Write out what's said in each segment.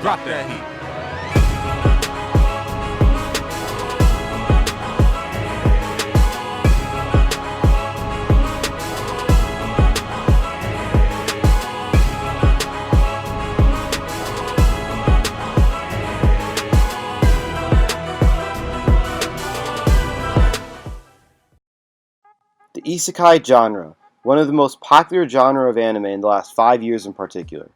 Drop that heat. The Isekai genre, one of the most popular genre of anime in the last 5 years in particular.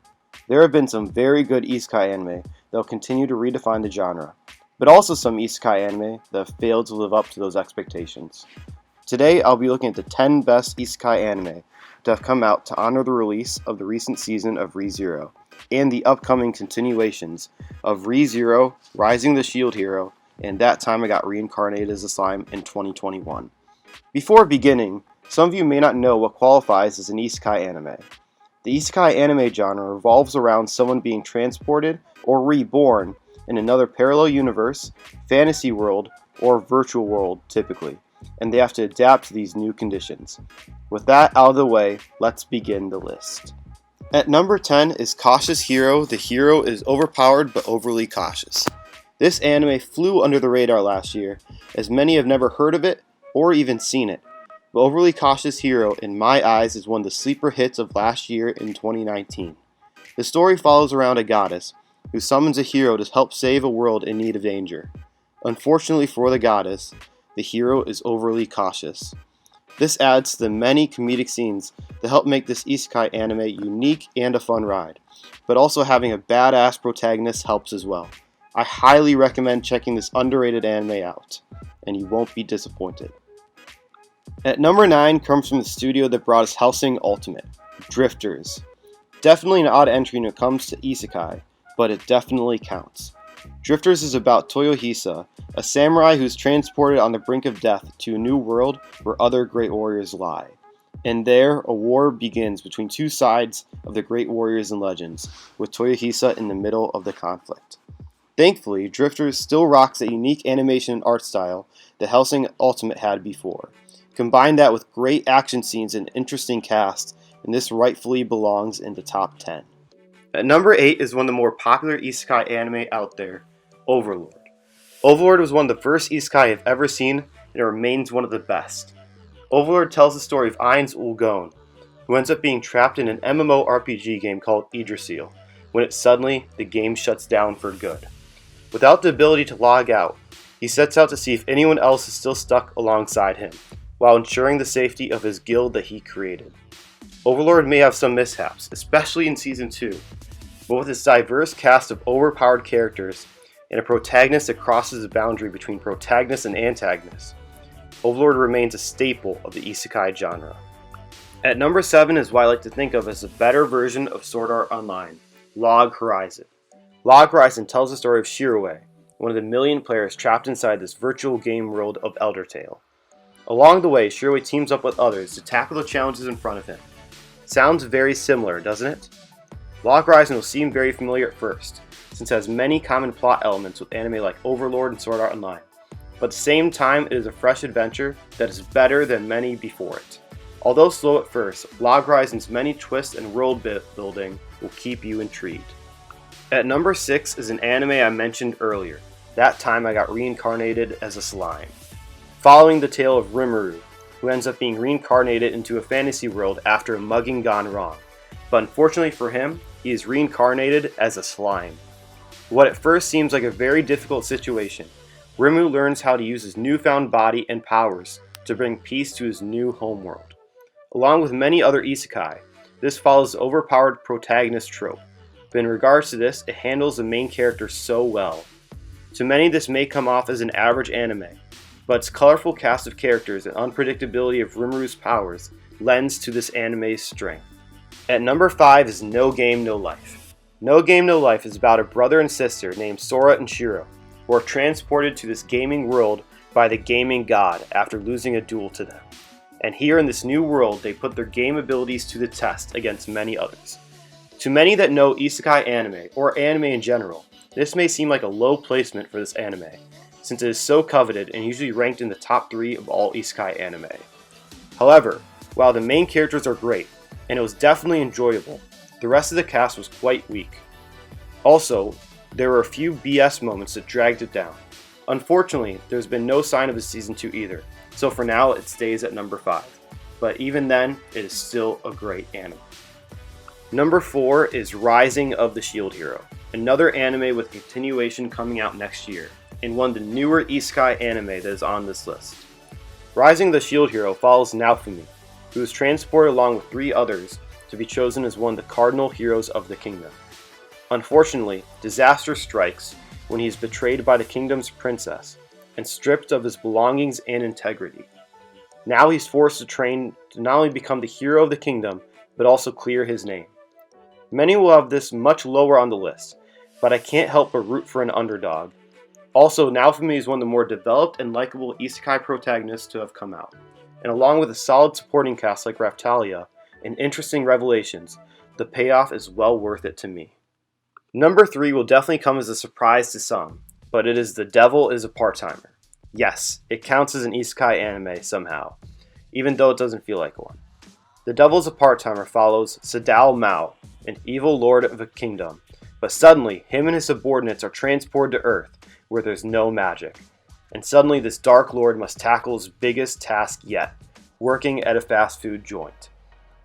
There have been some very good Isekai anime that will continue to redefine the genre, but also some Isekai anime that have failed to live up to those expectations. Today I'll be looking at the 10 best Isekai anime that have come out to honor the release of the recent season of ReZero, and the upcoming continuations of ReZero, Rising the Shield Hero, and That Time I Got Reincarnated as a Slime in 2021. Before beginning, some of you may not know what qualifies as an Isekai anime. The Isekai anime genre revolves around someone being transported or reborn in another parallel universe, fantasy world, or virtual world typically, and they have to adapt to these new conditions. With that out of the way, let's begin the list. At number 10 is Cautious Hero. The hero is overpowered but overly cautious. This anime flew under the radar last year, as many have never heard of it or even seen it. The Overly Cautious Hero, in my eyes, is one of the sleeper hits of last year in 2019. The story follows around a goddess who summons a hero to help save a world in need of danger. Unfortunately for the goddess, the hero is overly cautious. This adds to the many comedic scenes that help make this isekai anime unique and a fun ride, but also having a badass protagonist helps as well. I highly recommend checking this underrated anime out, and you won't be disappointed. At number 9 comes from the studio that brought us Hellsing Ultimate, Drifters. Definitely an odd entry when it comes to isekai, but it definitely counts. Drifters is about Toyohisa, a samurai who's transported on the brink of death to a new world where other great warriors lie. And there, a war begins between two sides of the great warriors and legends, with Toyohisa in the middle of the conflict. Thankfully, Drifters still rocks that unique animation and art style that Hellsing Ultimate had before. Combine that with great action scenes and interesting cast, and this rightfully belongs in the top 10. At number 8 is one of the more popular isekai anime out there, Overlord. Overlord was one of the first isekai I've ever seen, and it remains one of the best. Overlord tells the story of Ainz Ulgon, who ends up being trapped in an MMORPG game called Yggdrasil, when the game shuts down for good. Without the ability to log out, he sets out to see if anyone else is still stuck alongside him, while ensuring the safety of his guild that he created. Overlord may have some mishaps, especially in Season 2, but with its diverse cast of overpowered characters and a protagonist that crosses the boundary between protagonist and antagonist, Overlord remains a staple of the isekai genre. At number 7 is what I like to think of as a better version of Sword Art Online, Log Horizon. Log Horizon tells the story of Shirue, one of the million players trapped inside this virtual game world of Eldertale. Along the way, Shirue teams up with others to tackle the challenges in front of him. Sounds very similar, doesn't it? Log Horizon will seem very familiar at first, since it has many common plot elements with anime like Overlord and Sword Art Online. But at the same time, it is a fresh adventure that is better than many before it. Although slow at first, Log Horizon's many twists and world building will keep you intrigued. At number 6 is an anime I mentioned earlier, That Time I Got Reincarnated as a Slime. Following the tale of Rimuru, who ends up being reincarnated into a fantasy world after a mugging gone wrong. But unfortunately for him, he is reincarnated as a slime. What at first seems like a very difficult situation, Rimuru learns how to use his newfound body and powers to bring peace to his new homeworld. Along with many other isekai, this follows the overpowered protagonist trope, but in regards to this, it handles the main character so well. To many, this may come off as an average anime, but its colorful cast of characters and unpredictability of Rimuru's powers lends to this anime's strength. At number 5 is No Game No Life. No Game No Life is about a brother and sister named Sora and Shiro, who are transported to this gaming world by the gaming god after losing a duel to them. And here in this new world, they put their game abilities to the test against many others. To many that know isekai anime, or anime in general, this may seem like a low placement for this anime, since it is so coveted and usually ranked in the top 3 of all isekai anime. However, while the main characters are great, and it was definitely enjoyable, the rest of the cast was quite weak. Also, There were a few BS moments that dragged it down. Unfortunately, there's been no sign of a season 2 either, so for now it stays at number 5. But even then, it is still a great anime. Number 4 is Rising of the Shield Hero, another anime with continuation coming out next year, and one of the newer Isekai anime that is on this list. Rising of the Shield Hero follows Naofumi, who is transported along with 3 others to be chosen as one of the cardinal heroes of the kingdom. Unfortunately, disaster strikes when he is betrayed by the kingdom's princess and stripped of his belongings and integrity. Now he's forced to train to not only become the hero of the kingdom, but also clear his name. Many will have this much lower on the list, but I can't help but root for an underdog. Also, Naofumi is one of the more developed and likable isekai protagonists to have come out, and along with a solid supporting cast like Raphtalia and interesting revelations, the payoff is well worth it to me. Number 3 will definitely come as a surprise to some, but it is The Devil is a Part-timer. Yes, it counts as an isekai anime somehow, even though it doesn't feel like one. The Devil is a Part-timer follows Sadao Mao, an evil lord of a kingdom, but suddenly him and his subordinates are transported to Earth where there's no magic, and suddenly this dark lord must tackle his biggest task yet, working at a fast food joint.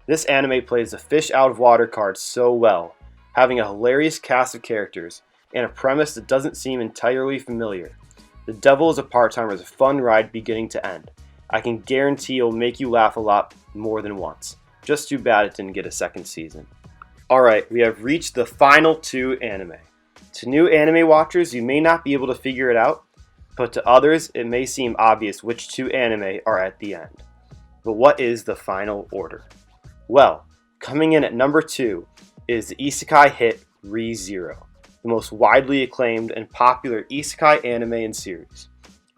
This anime plays the fish out of water card so well, having a hilarious cast of characters and a premise that doesn't seem entirely familiar. The Devil is a Part-timer is a fun ride beginning to end. I can guarantee it'll make you laugh a lot more than once. Just too bad it didn't get a second season. Alright, we have reached the final 2 anime. To new anime watchers, you may not be able to figure it out, but to others, it may seem obvious which 2 anime are at the end. But what is the final order? Well, coming in at number 2 is the isekai hit ReZero, the most widely acclaimed and popular isekai anime and series.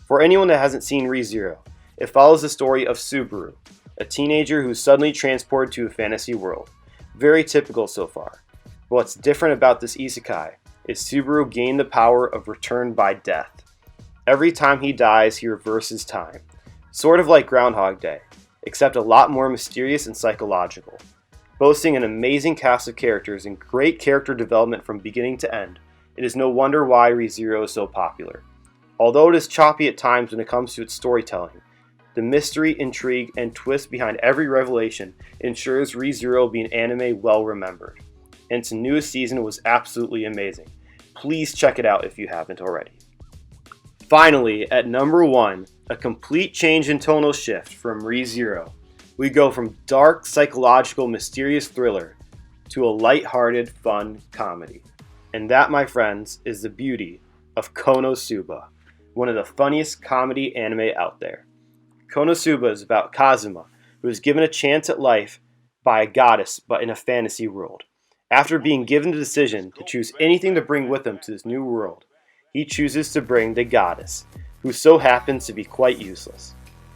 For anyone that hasn't seen ReZero, it follows the story of Subaru, a teenager who's suddenly transported to a fantasy world. Very typical so far. But what's different about this isekai is Subaru gained the power of return by death. Every time he dies, he reverses time. Sort of like Groundhog Day, except a lot more mysterious and psychological. Boasting an amazing cast of characters and great character development from beginning to end, it is no wonder why ReZero is so popular. Although it is choppy at times when it comes to its storytelling, the mystery, intrigue, and twist behind every revelation ensures ReZero will be an anime well remembered. And its newest season was absolutely amazing. Please check it out if you haven't already. Finally, at number 1, a complete change in tonal shift from ReZero. We go from dark, psychological, mysterious thriller to a light-hearted, fun comedy. And that, my friends, is the beauty of Konosuba, one of the funniest comedy anime out there. Konosuba is about Kazuma, who is given a chance at life by a goddess but in a fantasy world. After being given the decision to choose anything to bring with him to this new world, he chooses to bring the goddess, who so happens to be quite useless.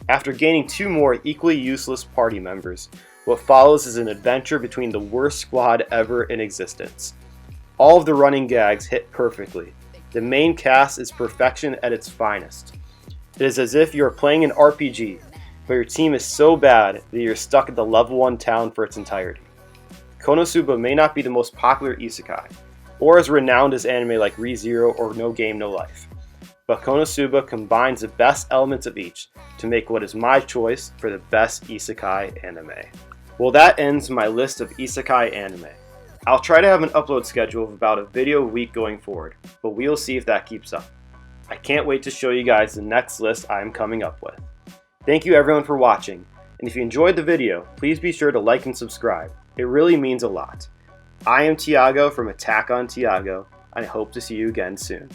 After gaining 2 more equally useless party members, what follows is an adventure between the worst squad ever in existence. All of the running gags hit perfectly. The main cast is perfection at its finest. It is as if you are playing an RPG, but your team is so bad that you're stuck at the level 1 town for its entirety. Konosuba may not be the most popular isekai, or as renowned as anime like ReZero or No Game No Life, but Konosuba combines the best elements of each to make what is my choice for the best isekai anime. Well, that ends my list of isekai anime. I'll try to have an upload schedule of about a video a week going forward, but we'll see if that keeps up. I can't wait to show you guys the next list I am coming up with. Thank you everyone for watching, and if you enjoyed the video, please be sure to like and subscribe. It really means a lot. I am Tiago from Attack on Tiago, and I hope to see you again soon.